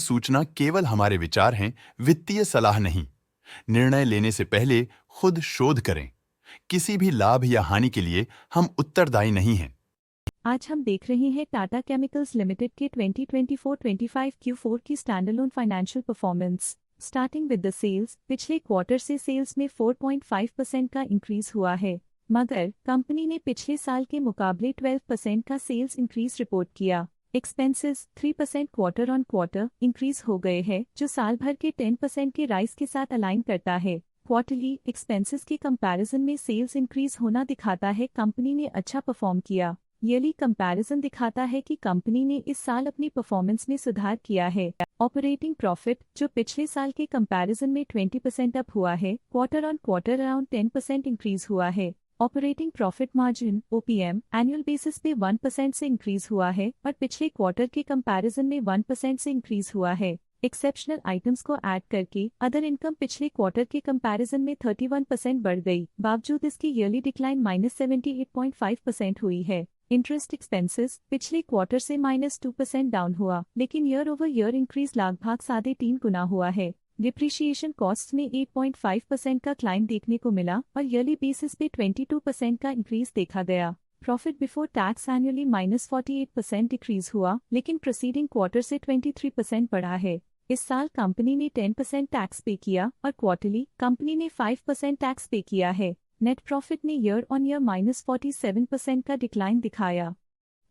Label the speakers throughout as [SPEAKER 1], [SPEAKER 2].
[SPEAKER 1] सूचना केवल हमारे विचार हैं, वित्तीय सलाह नहीं। निर्णय लेने से पहले खुद शोध करें। किसी भी लाभ या हानि के लिए हम उत्तरदायी नहीं हैं।
[SPEAKER 2] आज हम देख रहे हैं टाटा केमिकल्स लिमिटेड के 2024-25 Q4 की standalone financial performance. Starting with the sales, पिछले क्वार्टर से सेल्स में 4.5% का इंक्रीज हुआ है, मगर कंपनी ने पिछले साल के मुकाबले 12% का सेल्स इंक्रीज रिपोर्ट किया। Expenses 3% quarter on quarter increase हो गए हैं, जो साल भर के 10% के राइज के साथ अलाइन करता है। क्वार्टरली एक्सपेंसेस के कंपैरिजन में सेल्स इंक्रीज होना दिखाता है कंपनी ने अच्छा परफॉर्म किया। ईयरली कंपैरिजन दिखाता है कि कंपनी ने इस साल अपनी परफॉर्मेंस में सुधार किया है। ऑपरेटिंग प्रॉफिट, जो पिछले साल के कंपैरिजन में 20% अप हुआ है, quarter on quarter around 10% increase हुआ है। Operating profit margin (OPM) annual basis पे 1% से इंक्रीज हुआ है और पिछले क्वार्टर के कंपैरिजन में 1% से इंक्रीज हुआ है। एक्सेप्शनल आइटम्स को ऐड करके अदर इनकम पिछले क्वार्टर के कंपैरिजन में 31% बढ़ गई, बावजूद इसकी ईयरली डिक्लाइन -78.5% हुई है। इंटरेस्ट एक्सपेंसेस पिछले क्वार्टर से -2% डाउन हुआ, लेकिन ईयर ओवर ईयर इंक्रीज लगभग 3.5 गुना हुआ है। डिप्रिशिएशन कॉस्ट में 8.5% का क्लाइम देखने को मिला और ईयरली बेसिस पे 22% का इंक्रीज देखा गया। Profit before tax annually -48% decrease हुआ, लेकिन प्रीसीडिंग क्वार्टर से 23% बढ़ा है। इस साल कंपनी ने 10% टैक्स पे किया और क्वार्टरली कंपनी ने 5% टैक्स पे किया है। नेट प्रॉफिट ने ईयर ऑन ईयर -47% का डिक्लाइन दिखाया,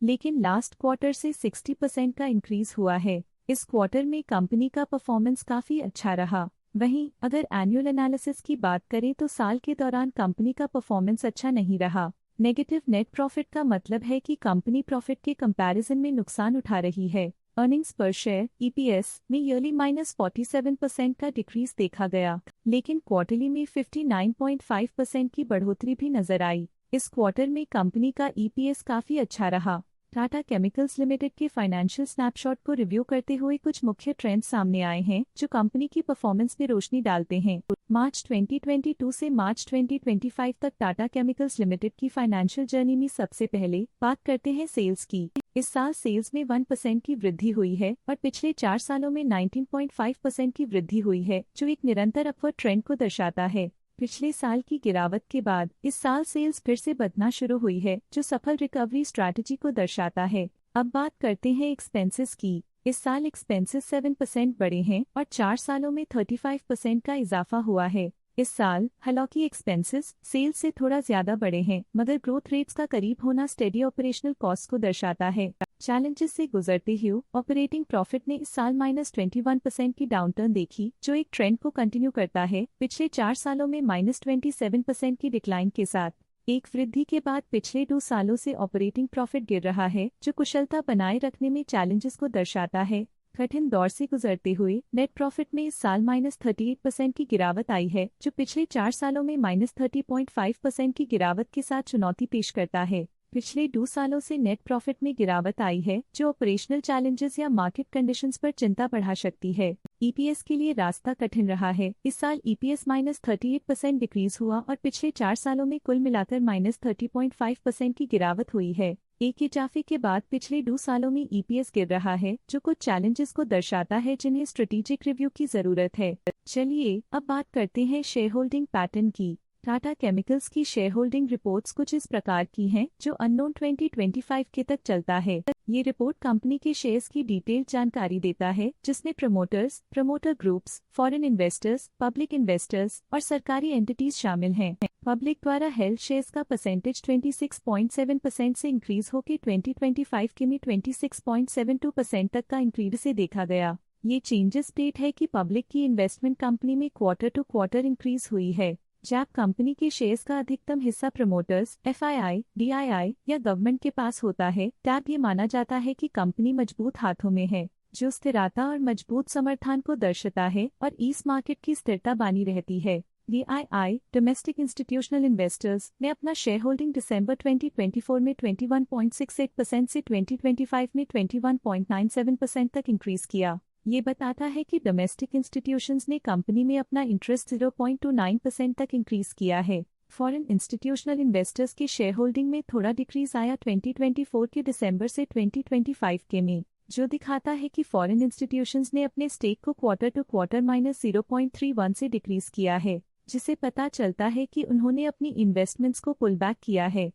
[SPEAKER 2] लेकिन लास्ट क्वार्टर से 60% का इंक्रीज हुआ है। इस क्वार्टर में कंपनी का परफॉर्मेंस काफी अच्छा रहा। वहीं अगर एनुअल एनालिसिस की बात करें तो साल के दौरान कंपनी का परफॉर्मेंस अच्छा नहीं रहा। नेगेटिव नेट प्रॉफिट का मतलब है कि कंपनी प्रॉफिट के कंपैरिजन में नुकसान उठा रही है। अर्निंग्स पर शेयर (EPS) में ईयरली -47% का डिक्रीज देखा गया, लेकिन क्वार्टरली में 59.5% की बढ़ोतरी भी नजर आई। इस क्वार्टर में कंपनी का EPS काफी अच्छा रहा। टाटा केमिकल्स लिमिटेड के फाइनेंशियल स्नैपशॉट को रिव्यू करते हुए कुछ मुख्य ट्रेंड्स सामने आए हैं जो कंपनी की परफॉर्मेंस में रोशनी डालते हैं। मार्च 2022 से मार्च 2025 तक टाटा केमिकल्स लिमिटेड की फाइनेंशियल जर्नी में सबसे पहले बात करते हैं सेल्स की। इस साल सेल्स में 1% की वृद्धि हुई है और पिछले 4 सालों में 19.5% की वृद्धि हुई है, जो एक निरंतर अपवर्ड ट्रेंड को दर्शाता है। पिछले साल की गिरावट के बाद इस साल सेल्स फिर से बढ़ना शुरू हुई है, जो सफल रिकवरी स्ट्रैटेजी को दर्शाता है। अब बात करते हैं एक्सपेंसेस की। इस साल एक्सपेंसेस 7% बढ़े हैं और 4 सालों में 35% का इजाफा हुआ है। इस साल हालांकि एक्सपेंसेस सेल्स से थोड़ा ज्यादा बढ़े हैं, मगर ग्रोथ रेट्स का करीब होना स्टेडी ऑपरेशनल कॉस्ट को दर्शाता है। चैलेंजेस से गुजरते हुए ऑपरेटिंग प्रॉफिट ने इस साल -21% की डाउनटर्न देखी, जो एक ट्रेंड को कंटिन्यू करता है पिछले 4 सालों में -27% की डिक्लाइन के साथ। एक वृद्धि के बाद पिछले 2 सालों से ऑपरेटिंग प्रॉफिट गिर रहा है, जो कुशलता बनाए रखने में चैलेंजेस को दर्शाता है। कठिन दौर से गुजरते हुए नेट प्रॉफिट में इस साल -38% की गिरावट आई है, जो पिछले 4 सालों में -30.5% की गिरावट के साथ चुनौती पेश करता है। पिछले 2 सालों से नेट प्रॉफिट में गिरावट आई है, जो ऑपरेशनल चैलेंजेस या मार्केट कंडीशंस पर चिंता बढ़ा सकती है। EPS के लिए रास्ता कठिन रहा है। इस साल EPS -38% डिक्रीज हुआ और पिछले 4 सालों में कुल मिलाकर -30.5% की गिरावट हुई है। एक इजाफे के बाद पिछले 2 सालों में EPS गिर रहा है, जो कुछ चैलेंजेस को दर्शाता है जिन्हें स्ट्रेटेजिक रिव्यू की जरूरत है। चलिए अब बात करते हैं शेयर होल्डिंग पैटर्न की। टाटा केमिकल्स की शेयर होल्डिंग रिपोर्ट्स कुछ इस प्रकार की हैं, जो अननोन 2025 के तक चलता है। ये रिपोर्ट कंपनी के शेयर्स की डिटेल्ड जानकारी देता है, जिसमें promoters, promoter groups, foreign investors, public investors और सरकारी एंटिटीज शामिल हैं। पब्लिक द्वारा हेल्ड शेयर्स का परसेंटेज 26.7% से इंक्रीज होकर 2025 के में 26.72% तक का इंक्रीज से देखा गया। ये चेंजेस स्टेट है कि पब्लिक की इन्वेस्टमेंट कंपनी में क्वार्टर टू क्वार्टर इंक्रीज हुई है। जब कंपनी के शेयर्स का अधिकतम हिस्सा प्रमोटर्स, FII, DII या गवर्नमेंट के पास होता है, तब ये माना जाता है कि कंपनी मजबूत हाथों में है, जो स्थिरता और मजबूत समर्थन को दर्शाता है और इस मार्केट की स्थिरता बनी रहती है। DII डोमेस्टिक इंस्टीट्यूशनल इन्वेस्टर्स ने अपना शेयर होल्डिंग दिसंबर 2024 में 21.68% से 2025 में 21.97% तक इंक्रीज किया। ये बताता है कि डोमेस्टिक इंस्टीट्यूशंस ने कंपनी में अपना इंटरेस्ट 0.29% तक इंक्रीज किया है। फॉरेन इंस्टीट्यूशनल इन्वेस्टर्स की शेयर होल्डिंग में थोड़ा डिक्रीज आया 2024 के दिसंबर से 2025 के में। जो दिखाता है कि फॉरेन इंस्टीट्यूशंस ने अपने स्टेक को क्वार्टर टू क्वार्टर -0.31 से डिक्रीज किया है, जिसे पता चलता है कि उन्होंने अपनी इन्वेस्टमेंट्स को पुल बैक किया है।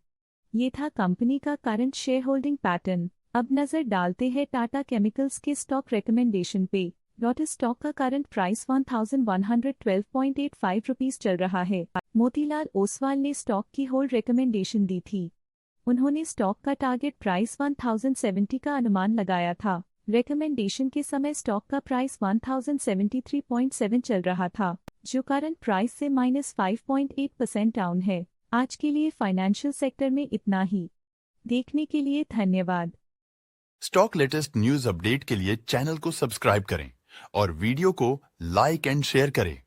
[SPEAKER 2] ये था कंपनी का करंट शेयर होल्डिंग पैटर्न। अब नजर डालते हैं टाटा केमिकल्स के स्टॉक रिकमेंडेशन पे। लोटस स्टॉक का करंट प्राइस 1112.85 रुपीस चल रहा है। मोतीलाल ओसवाल ने स्टॉक की होल्ड रिकमेंडेशन दी थी। उन्होंने स्टॉक का टारगेट प्राइस 1070 का अनुमान लगाया था। रिकमेंडेशन के समय स्टॉक का प्राइस 1073.7 चल रहा था, जो करंट प्राइस से -5.8% डाउन है। आज के लिए फाइनेंशियल सेक्टर में इतना ही। देखने के लिए धन्यवाद।
[SPEAKER 1] स्टॉक लेटेस्ट न्यूज अपडेट के लिए चैनल को सब्सक्राइब करें और वीडियो को लाइक एंड शेयर करें।